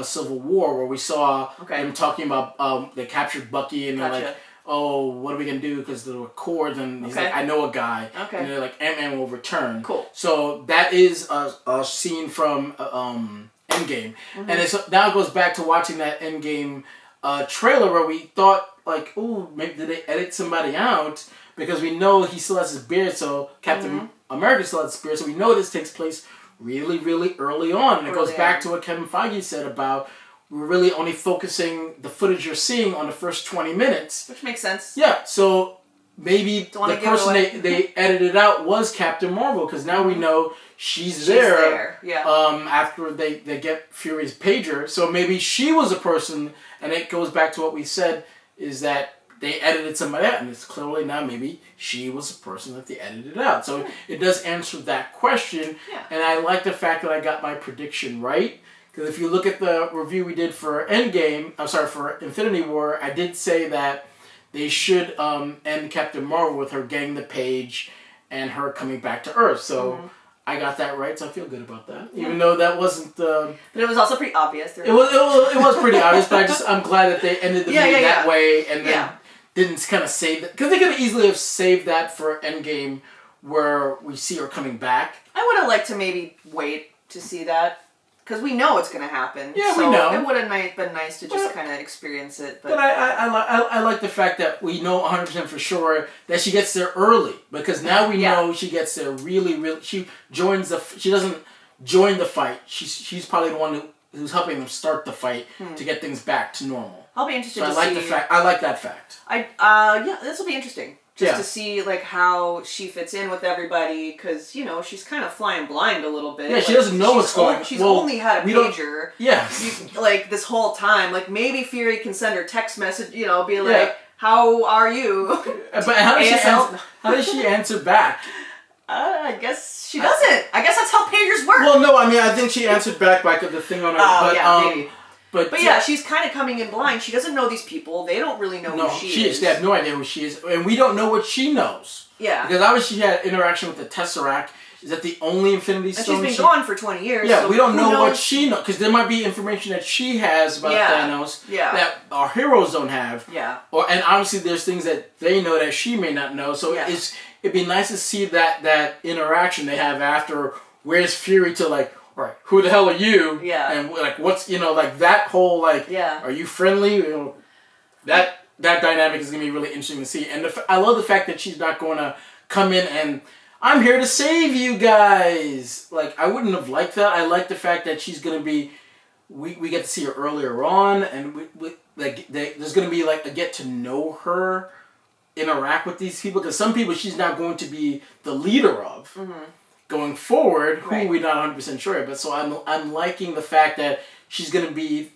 Civil War where we saw them talking about they captured Bucky and they're like, oh, what are we going to do? Because there were cords, and he's like, I know a guy. Okay. And they're like, Ant-Man will return. Cool. So that is a scene from Endgame. And now it goes back to watching that Endgame trailer where we thought, like, oh, maybe did they edit somebody out? Because we know he still has his beard, so Captain America still has his beard, so we know this takes place really, really early on. And it goes back to what Kevin Feige said about we're really only focusing the footage you're seeing on the first 20 minutes. Which makes sense. Yeah, so maybe the person they edited out was Captain Marvel, because now we know she's there. Yeah. After they get Fury's pager. So maybe she was a person, and it goes back to what we said, is that they edited somebody out, and it's clearly now maybe she was a person that they edited out. So it does answer that question, and I like the fact that I got my prediction right. Because if you look at the review we did for for Infinity War, I did say that they should end Captain Marvel with her getting the page and her coming back to Earth. So I got that right, so I feel good about that. Even though that wasn't... But it was also pretty obvious. It was pretty obvious, but I'm glad that they ended the movie that way and then didn't kind of save it. Because they could easily have saved that for Endgame where we see her coming back. I would have liked to maybe wait to see that. Because we know it's going to happen. Yeah, so we know. It would have been nice to just kind of experience it. But I like the fact that we know 100% for sure that she gets there early. Because now we know she gets there really, really... She doesn't join the fight. She's probably the one who's helping them start the fight to get things back to normal. I'll be interested to see... I like that fact. This will be interesting. To see, like, how she fits in with everybody, because, you know, she's kind of flying blind a little bit. Yeah, she doesn't know what's going on. She's only had a pager. Yeah. Like, this whole time. Like, maybe Fury can send her text message, you know, be like, how are you? But how does she answer back? I guess she doesn't. I guess that's how pagers work. Well, no, I mean, I think she answered back by the thing on her. Maybe. But yeah, she's kind of coming in blind. She doesn't know these people. They don't really know who she is. They have no idea who she is. And we don't know what she knows. Yeah. Because obviously she had interaction with the Tesseract. Is that the only Infinity Stone? And she's been gone for 20 years. Yeah, so we don't know what she knows. Because there might be information that she has about Thanos that our heroes don't have. Yeah. And obviously there's things that they know that she may not know. So it'd be nice to see that interaction they have after where's Fury to like, right, who the hell are you? Yeah. And like, what's, you know, like that whole, like, are you friendly? You know, that dynamic is going to be really interesting to see. And I love the fact that she's not going to come in and, I'm here to save you guys. Like, I wouldn't have liked that. I like the fact that she's going to be, we get to see her earlier on, and there's going to be like a get to know her, interact with these people, because some people she's not going to be the leader of. Going forward, who we're not 100% sure of. But so I'm liking the fact that she's going to be,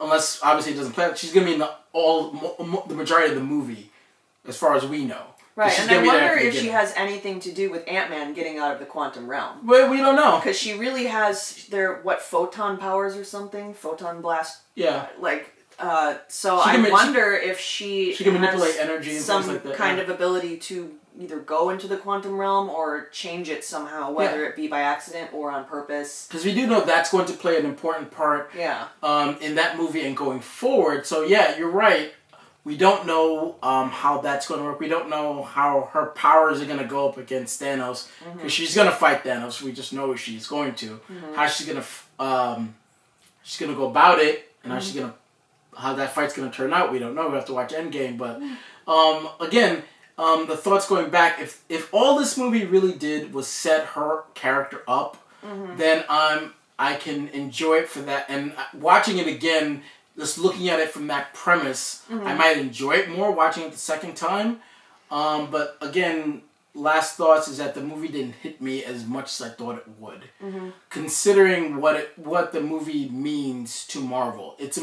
unless obviously it doesn't play out, she's going to be in the majority of the movie, as far as we know. Right, She's and I gonna be there at wonder the if she beginning. has anything to do with Ant-Man getting out of the quantum realm. Well, we don't know. Because she really has photon powers or something? Photon blast? Yeah. So She I can wonder if she can has manipulate energy and some things like that. kind of ability to either go into the quantum realm or change it somehow, whether it be by accident or on purpose. Because we do know that's going to play an important part in that movie and going forward. So yeah, you're right. We don't know how that's going to work. We don't know how her powers are going to go up against Thanos. Because she's going to fight Thanos. We just know she's going to. How she's going to go about it, and how that fight's going to turn out, we don't know. We have to watch Endgame. But again, the thoughts going back, if all this movie really did was set her character up, then I can enjoy it for that. And watching it again, just looking at it from that premise, I might enjoy it more watching it the second time. But again, last thoughts is that the movie didn't hit me as much as I thought it would. Considering what the movie means to Marvel, it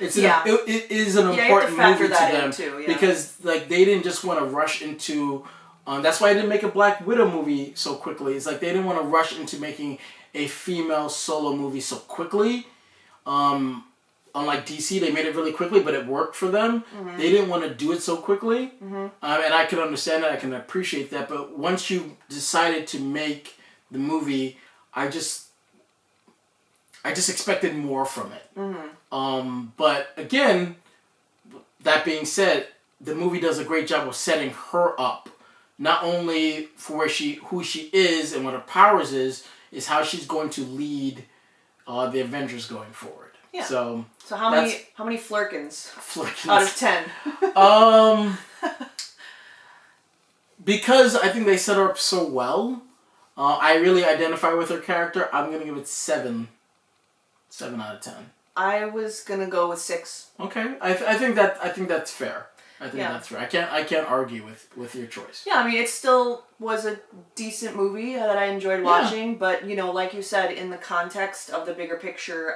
is an important movie to them too, because like they didn't just want to rush into. That's why I didn't make a Black Widow movie so quickly. It's like they didn't want to rush into making a female solo movie so quickly. Unlike DC, they made it really quickly, but it worked for them. They didn't want to do it so quickly. And I can understand that. I can appreciate that. But once you decided to make the movie, I just expected more from it. But again, that being said, the movie does a great job of setting her up. Not only for who she is and what her powers is how she's going to lead the Avengers going forward. Yeah. So how many flirkins Flirkins out of 10? Because I think they set her up so well, I really identify with her character. I'm gonna give it 7 out of 10. I was gonna go with 6. Okay, I think that's fair. I think that's fair. I can't argue with your choice. Yeah, I mean, it still was a decent movie that I enjoyed watching, but, like you said, in the context of the bigger picture,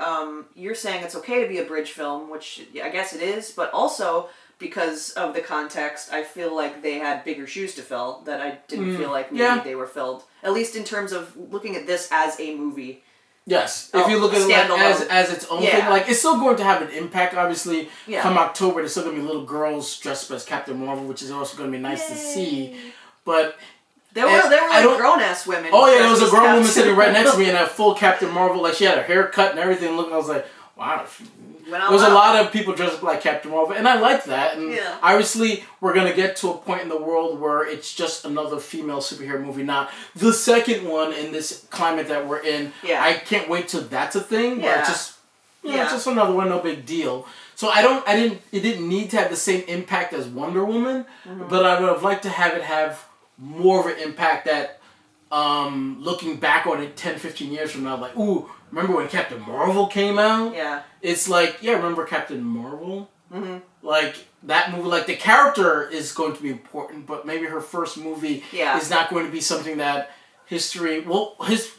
you're saying it's okay to be a bridge film, which I guess it is, but also, because of the context, I feel like they had bigger shoes to fill that I didn't feel like maybe they were filled. At least in terms of looking at this as a movie. Yes, if you look at it like as its own thing, like it's still going to have an impact. Obviously, come October, there's still going to be little girls dressed up as Captain Marvel, which is also going to be nice to see. But there were like grown ass women. Oh yeah, there was a grown woman sitting right next to me in a full Captain Marvel. Like she had her hair cut and everything. Looking, I was like, wow. There was a lot of people dressed up like Captain Marvel, and I like that. And obviously, we're gonna get to a point in the world where it's just another female superhero movie, not the second one in this climate that we're in. Yeah. I can't wait till that's a thing. Yeah. Where it's just, it's just another one, no big deal. So it didn't need to have the same impact as Wonder Woman, but I would have liked to have it have more of an impact that, looking back on it 10, 15 years from now, like, ooh, remember when Captain Marvel came out? Yeah. It's like, remember Captain Marvel? Like, that movie, like, the character is going to be important, but maybe her first movie is not going to be something that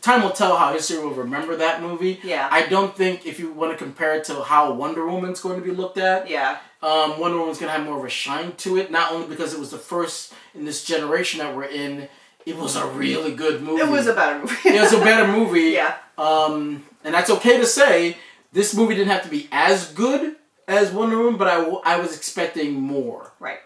time will tell how history will remember that movie. Yeah. I don't think, if you want to compare it to how Wonder Woman's going to be looked at, Wonder Woman's going to have more of a shine to it, not only because it was the first in this generation that we're in. It was a really good movie. It was a better movie. It was a better movie. Yeah. And that's okay to say. This movie didn't have to be as good as Wonder Woman, but I was expecting more. Right.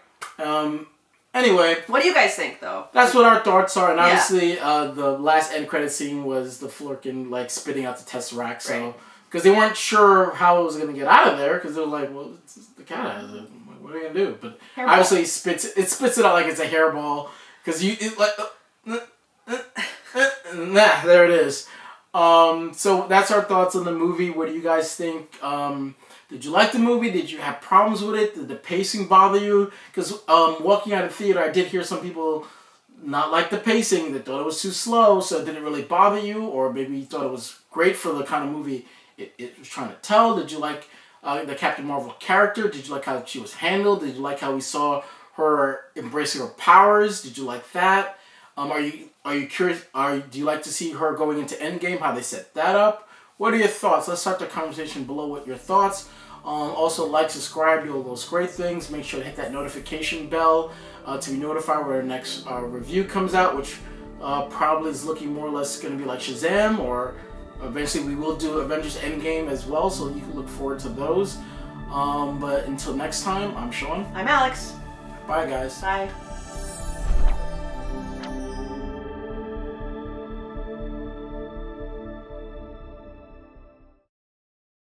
Anyway. What do you guys think, though? That's what our thoughts are. And obviously, the last end credit scene was the Flurkin, like, spitting out the Tesseract. So, because they weren't sure how it was going to get out of there, because they were like, well, the cat has it. What are you going to do? But obviously, it spits it out like it's a hairball. Because there it is. So that's our thoughts on the movie. What do you guys think? Did you like the movie? Did you have problems with it? Did the pacing bother you? Because walking out of the theater, I did hear some people not like the pacing. They thought it was too slow, so it didn't really bother you. Or maybe you thought it was great for the kind of movie it was trying to tell. Did you like the Captain Marvel character? Did you like how she was handled? Did you like how we saw her embracing her powers? Did you like that? Are you curious? Do you like to see her going into Endgame? How they set that up? What are your thoughts? Let's start the conversation below with your thoughts. Also, like, subscribe, do all those great things. Make sure to hit that notification bell to be notified when our next review comes out, which probably is looking more or less going to be like Shazam, or eventually we will do Avengers Endgame as well, so you can look forward to those. But until next time, I'm Sean. I'm Alex. Bye, guys. Bye.